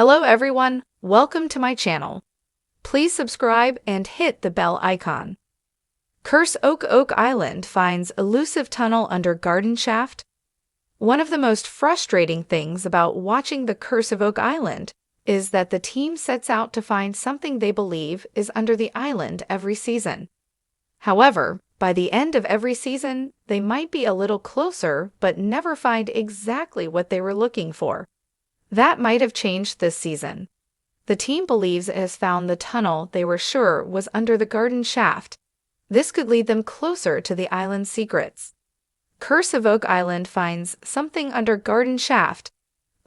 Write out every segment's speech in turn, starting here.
Hello everyone, welcome to my channel. Please subscribe and hit the bell icon. Curse Oak Island finds elusive tunnel under garden shaft. One of the most frustrating things about watching the Curse of Oak Island is that the team sets out to find something they believe is under the island every season. However, by the end of every season, they might be a little closer but never find exactly what they were looking for. That might have changed this season. The team believes it has found the tunnel they were sure was under the garden shaft. This could lead them closer to the island's secrets. Curse of Oak Island finds something under garden shaft.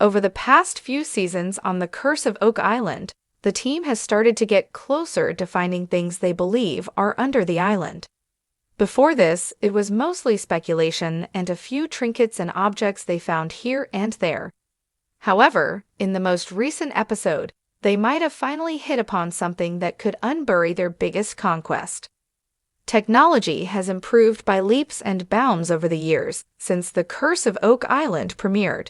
Over the past few seasons on the Curse of Oak Island, the team has started to get closer to finding things they believe are under the island. Before this, it was mostly speculation and a few trinkets and objects they found here and there. However, in the most recent episode, they might have finally hit upon something that could unbury their biggest conquest. Technology has improved by leaps and bounds over the years since the Curse of Oak Island premiered.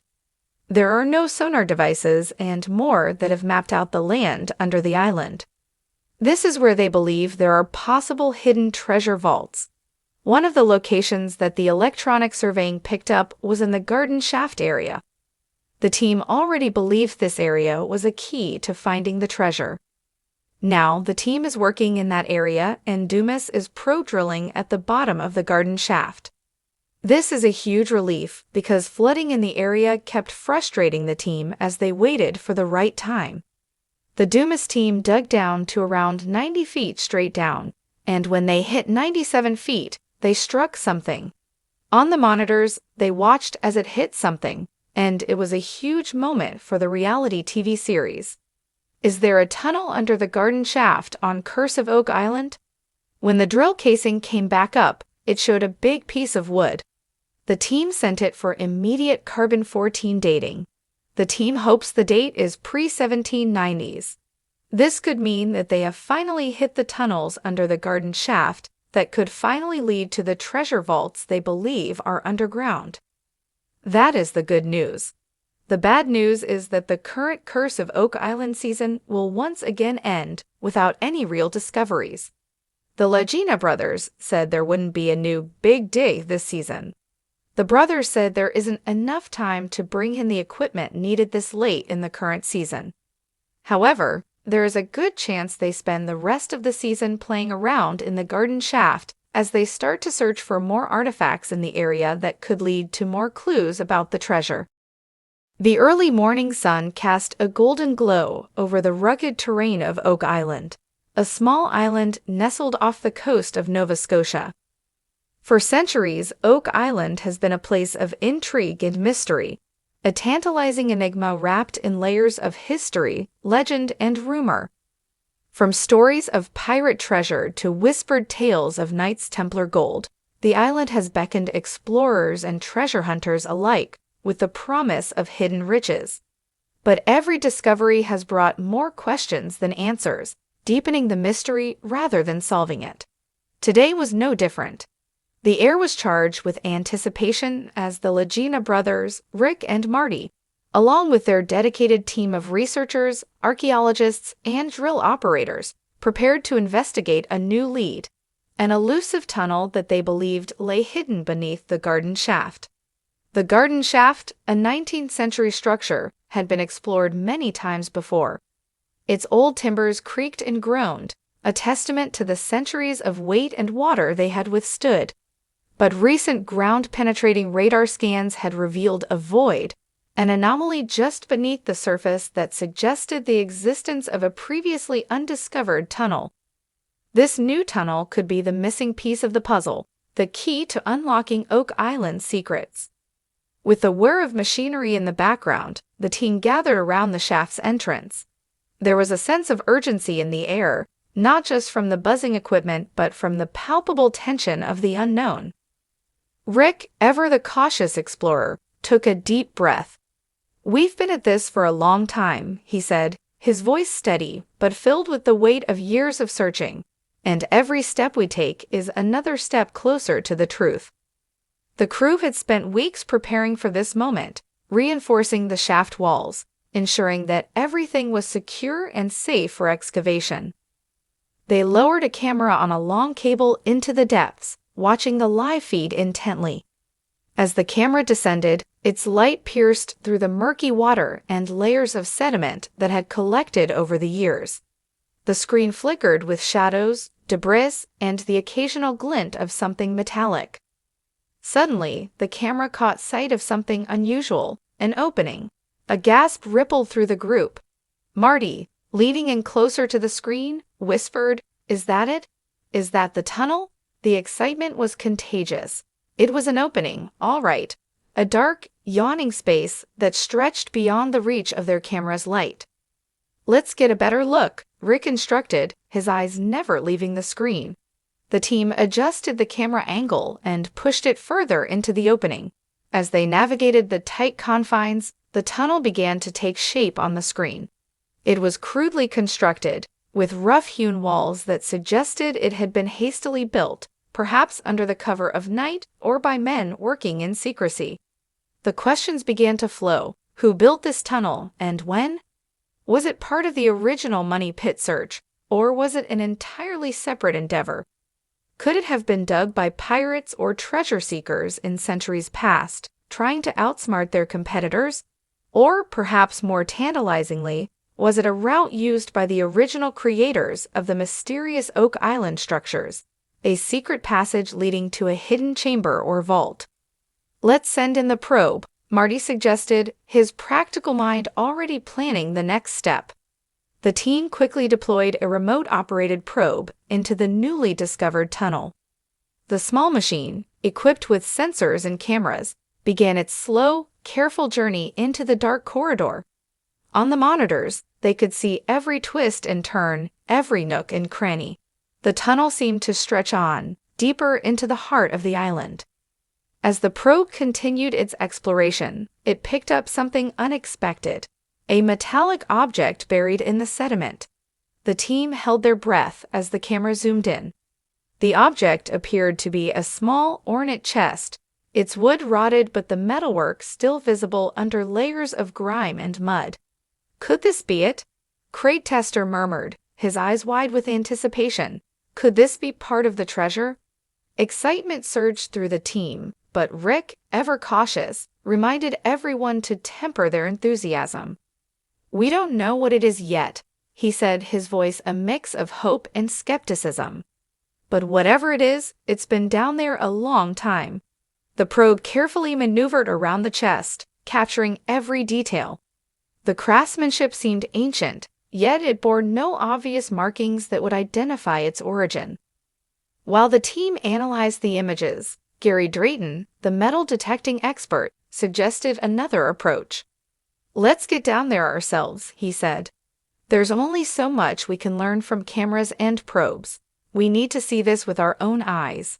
There are no sonar devices and more that have mapped out the land under the island. This is where they believe there are possible hidden treasure vaults. One of the locations that the electronic surveying picked up was in the garden shaft area. The team already believed this area was a key to finding the treasure. Now, the team is working in that area and Dumas is pro-drilling at the bottom of the garden shaft. This is a huge relief because flooding in the area kept frustrating the team as they waited for the right time. The Dumas team dug down to around 90 feet straight down, and when they hit 97 feet, they struck something. On the monitors, they watched as it hit something, and it was a huge moment for the reality TV series. Is there a tunnel under the garden shaft on Curse of Oak Island? When the drill casing came back up, it showed a big piece of wood. The team sent it for immediate carbon-14 dating. The team hopes the date is pre-1790s. This could mean that they have finally hit the tunnels under the garden shaft that could finally lead to the treasure vaults they believe are underground. That is the good news. The bad news is that the current Curse of Oak Island season will once again end without any real discoveries. The Lagina brothers said there wouldn't be a new big dig this season. The brothers said there isn't enough time to bring in the equipment needed this late in the current season. However, there is a good chance they spend the rest of the season playing around in the garden shaft as they start to search for more artifacts in the area that could lead to more clues about the treasure. The early morning sun cast a golden glow over the rugged terrain of Oak Island, a small island nestled off the coast of Nova Scotia. For centuries, Oak Island has been a place of intrigue and mystery, a tantalizing enigma wrapped in layers of history, legend, and rumor. From stories of pirate treasure to whispered tales of Knights Templar gold, the island has beckoned explorers and treasure hunters alike with the promise of hidden riches. But every discovery has brought more questions than answers, deepening the mystery rather than solving it. Today was no different. The air was charged with anticipation as the Lagina brothers, Rick and Marty, along with their dedicated team of researchers, archaeologists, and drill operators, prepared to investigate a new lead, an elusive tunnel that they believed lay hidden beneath the garden shaft. The garden shaft, a 19th century structure, had been explored many times before. Its old timbers creaked and groaned, a testament to the centuries of weight and water they had withstood. But recent ground-penetrating radar scans had revealed a void, an anomaly just beneath the surface that suggested the existence of a previously undiscovered tunnel. This new tunnel could be the missing piece of the puzzle, the key to unlocking Oak Island's secrets. With the whir of machinery in the background, the team gathered around the shaft's entrance. There was a sense of urgency in the air, not just from the buzzing equipment but from the palpable tension of the unknown. Rick, ever the cautious explorer, took a deep breath. "We've been at this for a long time," he said, his voice steady but filled with the weight of years of searching, "and every step we take is another step closer to the truth." The crew had spent weeks preparing for this moment, reinforcing the shaft walls, ensuring that everything was secure and safe for excavation. They lowered a camera on a long cable into the depths, watching the live feed intently. As the camera descended, its light pierced through the murky water and layers of sediment that had collected over the years. The screen flickered with shadows, debris, and the occasional glint of something metallic. Suddenly, the camera caught sight of something unusual, an opening. A gasp rippled through the group. Marty, leaning in closer to the screen, whispered, "Is that it? Is that the tunnel?" The excitement was contagious. It was an opening, all right. A dark, yawning space that stretched beyond the reach of their camera's light. "Let's get a better look," Rick instructed, his eyes never leaving the screen. The team adjusted the camera angle and pushed it further into the opening. As they navigated the tight confines, the tunnel began to take shape on the screen. It was crudely constructed, with rough-hewn walls that suggested it had been hastily built, perhaps under the cover of night or by men working in secrecy. The questions began to flow. Who built this tunnel, and when? Was it part of the original Money Pit search, or was it an entirely separate endeavor? Could it have been dug by pirates or treasure seekers in centuries past, trying to outsmart their competitors? Or, perhaps more tantalizingly, was it a route used by the original creators of the mysterious Oak Island structures, a secret passage leading to a hidden chamber or vault? "Let's send in the probe," Marty suggested, his practical mind already planning the next step. The team quickly deployed a remote-operated probe into the newly discovered tunnel. The small machine, equipped with sensors and cameras, began its slow, careful journey into the dark corridor. On the monitors, they could see every twist and turn, every nook and cranny. The tunnel seemed to stretch on, deeper into the heart of the island. As the probe continued its exploration, it picked up something unexpected, a metallic object buried in the sediment. The team held their breath as the camera zoomed in. The object appeared to be a small, ornate chest, its wood rotted but the metalwork still visible under layers of grime and mud. "Could this be it?" Crate Tester murmured, his eyes wide with anticipation. Could this be part of the treasure? Excitement surged through the team, but Rick, ever cautious, reminded everyone to temper their enthusiasm. "We don't know what it is yet," he said, his voice a mix of hope and skepticism. "But whatever it is, it's been down there a long time." The probe carefully maneuvered around the chest, capturing every detail. The craftsmanship seemed ancient, yet it bore no obvious markings that would identify its origin. While the team analyzed the images, Gary Drayton, the metal detecting expert, suggested another approach. "Let's get down there ourselves," he said. "There's only so much we can learn from cameras and probes. We need to see this with our own eyes."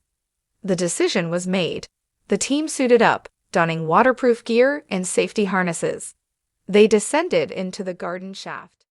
The decision was made. The team suited up, donning waterproof gear and safety harnesses. They descended into the garden shaft.